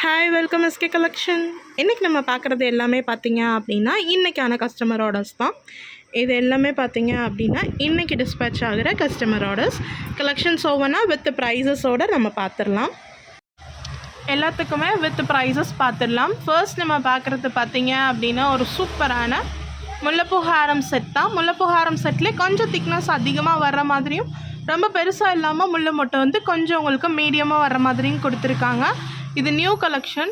Hi welcome SK collection. இன்றைக்கி நம்ம பார்க்குறது எல்லாமே பார்த்திங்க அப்படின்னா இன்றைக்கான கஸ்டமர் ஆர்டர்ஸ் தான். இது எல்லாமே பார்த்திங்க அப்படின்னா இன்றைக்கி டிஸ்பேட்ச் ஆகிற கஸ்டமர் ஆர்டர்ஸ். கலெக்ஷன்ஸ் ஓவனா வித் ப்ரைஸஸோடு நம்ம பார்த்துடலாம். எல்லாத்துக்குமே வித் ப்ரைஸஸ் பார்த்துடலாம். ஃபர்ஸ்ட் நம்ம பார்க்குறது பார்த்திங்க அப்படின்னா ஒரு சூப்பரான முல்லைப்பூ ஹாரம் செட் தான். முல்லைப்பூ ஹாரம் செட்லேயே கொஞ்சம் திக்னஸ் அதிகமாக வர்ற மாதிரியும் ரொம்ப பெருசாக இல்லாமல் முல்லை மொட்டை வந்து கொஞ்சம் உங்களுக்கு மீடியமாக வர்ற மாதிரியும் கொடுத்துருக்காங்க. இது நியூ கலெக்ஷன்.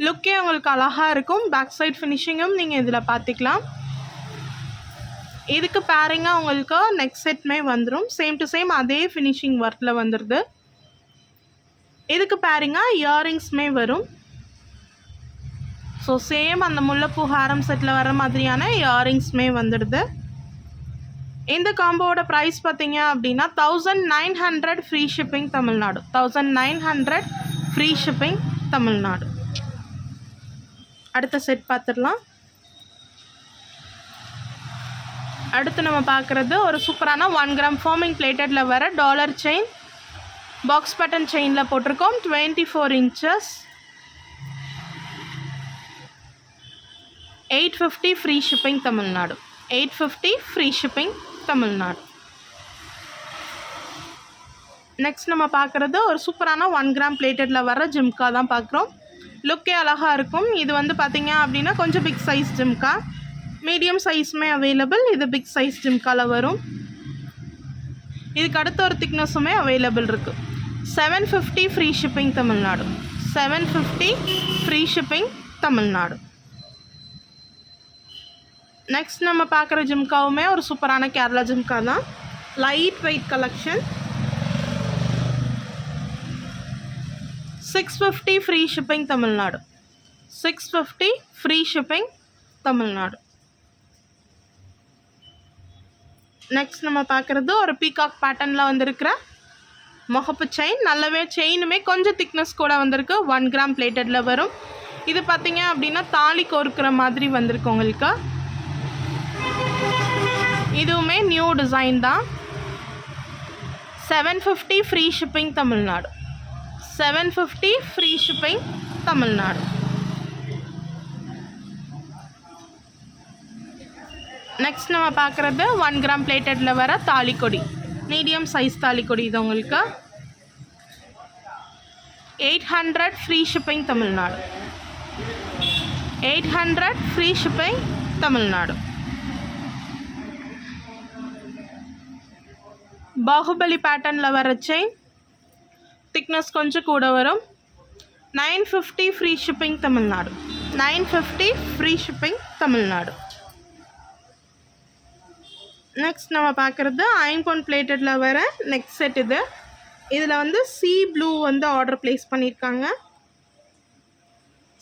லுக்கே உங்களுக்கு அழகாக இருக்கும். பேக் சைட் ஃபினிஷிங்கும் நீங்கள் இதில் பார்த்துக்கலாம். இதுக்கு பேரிங்காக உங்களுக்கு நெக் செட்மே வந்துடும். சேம் டு சேம் அதே ஃபினிஷிங் ஒர்க்கில் வந்துடுது. இதுக்கு பேரிங்காக இயரிங்ஸுமே வரும். ஸோ சேம் அந்த முல்லைப்பூ ஹாரம் செட்டில் வர மாதிரியான இயரிங்ஸுமே வந்துடுது. இந்த காம்போவோட ப்ரைஸ் பார்த்தீங்க அப்படின்னா 1900 free shipping Tamil Nadu. 1900 free shipping Tamil Nadu. அடுத்த செட் பார்த்துடலாம். அடுத்து நம்ம பார்க்குறது ஒரு சூப்பரான 1 கிராம் ஃபார்மிங் பிளேட்டடில் வர டாலர் செயின். பாக்ஸ் பட்டன் செயினில் போட்டிருக்கோம். 24 inches. 850 free shipping Tamil Nadu. 850 free shipping Tamil Nadu. Next நம்ம பார்க்குறது ஒரு சூப்பரான 1 கிராம் பிளேட்டடில் வர ஜிம்கா தான் பார்க்குறோம். லுக்கே அழகாக இருக்கும். இது வந்து பார்த்திங்க அப்படின்னா கொஞ்சம் பிக் சைஸ் ஜிம்கா. மீடியம் சைஸுமே அவைலபிள். இது பிக் சைஸ் ஜிம்காவில் வரும். இதுக்கு அடுத்த ஒரு திக்னஸுமே அவைலபிள் இருக்குது. 750 free shipping Tamil Nadu. 750 free shipping Tamil Nadu. Next நம்ம பார்க்குற ஜிம்காவுமே ஒரு சூப்பரான கேரளா ஜிம்கா தான். Light weight collection. 650 free shipping Tamil Nadu. 650 free shipping Tamil Nadu. Next நம்ம பார்க்குறது ஒரு பீகாக் பேட்டர்னில் வந்திருக்கிற முகப்பு செயின். நல்லாவே செயினுமே கொஞ்சம் திக்னஸ் கூட வந்திருக்கு. 1 கிராம் பிளேட்டடில் வரும். இது பார்த்திங்க அப்படின்னா தாலி கோர்க்கிற மாதிரி வந்திருக்கு உங்களுக்கு. இதுவுமே நியூ டிசைன் தான். 750 free shipping Tamil Nadu. 750 free shipping Tamil Nadu. Next நம்ம பார்க்குறது 1 கிராம் பிளேட்டடில் வர தாலிக்கொடி. Medium size தாலிக்கொடி. இது உங்களுக்கு 800 free shipping Tamil Nadu. 800 free shipping Tamil Nadu. Baahubali பேட்டர்னில் வர செயின். திக்னஸ் கொஞ்சம் கூட வரும். 950 free shipping Tamil Nadu. 950 free shipping Tamil Nadu. Next நம்ம பார்க்குறது ஐம்பொன் பிளேட்டடில் வர நெக் செட். இதில் வந்து சி ப்ளூ வந்து ஆர்டர் ப்ளேஸ் பண்ணியிருக்காங்க.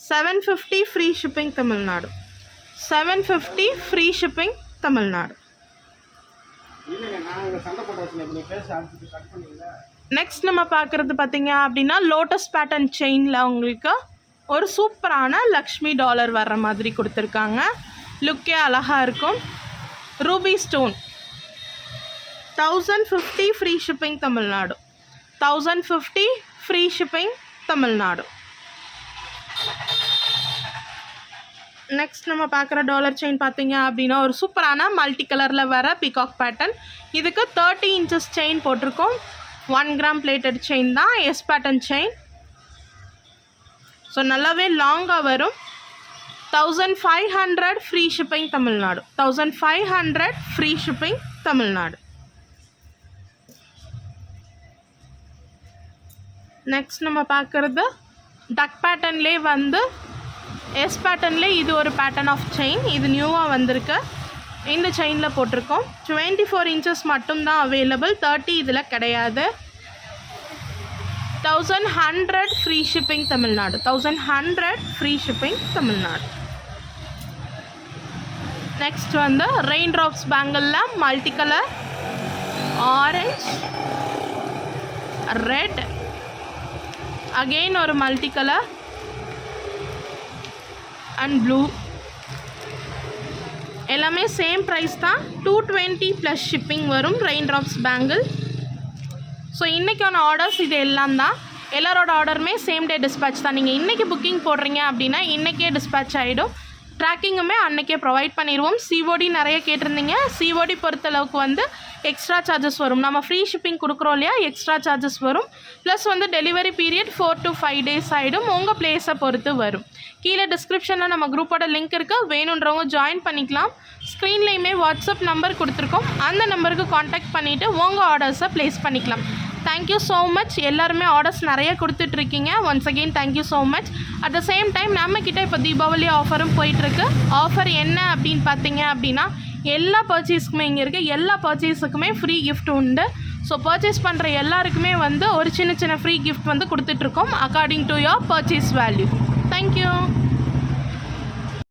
750 free shipping Tamil Nadu. 750 free shipping Tamil Nadu. Next நம்ம பார்க்குறது பார்த்திங்க அப்படின்னா லோட்டஸ் பேட்டர்ன் செயினில் உங்களுக்கு ஒரு சூப்பரான லக்ஷ்மி டாலர் வர்ற மாதிரி கொடுத்துருக்காங்க. லுக்கே அழகாக இருக்கும். Ruby stone. 1050 free shipping Tamil Nadu. 1050 free shipping Tamil Nadu. Next நம்ம பார்க்குற டாலர் செயின் பார்த்திங்க அப்படின்னா ஒரு சூப்பரான மல்டி கலரில் வர பீகாக் பேட்டர்ன். இதுக்கு 30 inches செயின் போட்டிருக்கோம். 1 கிராம் பிளேட்டட் செயின் தான். S pattern chain. ஸோ நல்லாவே லாங்காக வரும். 1500 free shipping Tamil Nadu. 1500 free shipping Tamil Nadu. Next நம்ம பார்க்குறது டக் பேட்டர்ன்லேயே வந்து எஸ் பேட்டர்ன்லேயே இது ஒரு பேட்டர்ன் ஆஃப் செயின். இது நியூவாக வந்திருக்கு. இந்த செயினில் போட்டிருக்கோம். 24 inches மட்டும்தான் அவைலபிள். 30 இதில் கிடையாது. 1100 free shipping Tamil Nadu. 1100 free shipping Tamil Nadu. Next வந்து ரெயின் ட்ராப்ஸ் பேங்கிளில் multi colour orange, red, again ஒரு மல்டி கலர் அண்ட் ப்ளூ. எல்லாமே சேம் ப்ரைஸ் தான். 220 ப்ளஸ் ஷிப்பிங் வரும் ரெயின் ட்ராப்ஸ் பேங்கிள். ஸோ இன்றைக்கான ஆர்டர்ஸ் இது எல்லாம் தான். எல்லாரோட ஆர்டருமே சேம் டே டிஸ்பேட்ச் தான். நீங்கள் இன்றைக்கி புக்கிங் போடுறீங்க அப்படின்னா இன்றைக்கே டிஸ்பேட்ச் ஆகிடும். ட்ராக்கிங்குமே அன்றைக்கே ப்ரொவைட் பண்ணிடுவோம். சிஓடி நிறைய கேட்டிருந்தீங்க. சிஓடி பொறுத்தளவுக்கு வந்து எக்ஸ்ட்ரா சார்ஜஸ் வரும். நம்ம ஃப்ரீ ஷிப்பிங் கொடுக்குறோம் இல்லையா, எக்ஸ்ட்ரா சார்ஜஸ் வரும். ப்ளஸ் வந்து டெலிவரி பீரியட் 4 to 5 days ஆகிடும். உங்கள் பிளேஸை பொறுத்து வரும். கீழே டிஸ்கிரிப்ஷனில் நம்ம குரூப்போட லிங்க் இருக்குது, வேணுன்றவங்க ஜாயின் பண்ணிக்கலாம். ஸ்க்ரீன்லேயுமே வாட்ஸ்அப் நம்பர் கொடுத்துருக்கோம், அந்த நம்பருக்கு காண்டாக்ட் பண்ணிவிட்டு உங்கள் ஆர்டர்ஸை ப்ளேஸ் பண்ணிக்கலாம். Thank you so much. எல்லாருமே ஆர்டர்ஸ் நிறைய கொடுத்துட்ருக்கீங்க. Once again thank you so much. At the same time நம்மக்கிட்ட இப்போ தீபாவளி ஆஃபரும் போயிட்டுருக்கு. ஆஃபர் என்ன அப்படின்னு பார்த்தீங்க அப்படின்னா, எல்லா பர்ச்சேஸ்க்குமே இங்கே இருக்குது, எல்லா பர்ச்சேஸுக்குமே ஃப்ரீ கிஃப்ட் உண்டு. ஸோ பர்ச்சேஸ் பண்ணுற எல்லாருக்குமே வந்து ஒரு சின்ன சின்ன ஃப்ரீ கிஃப்ட் வந்து கொடுத்துட்ருக்கோம் according to your purchase value. Thank you.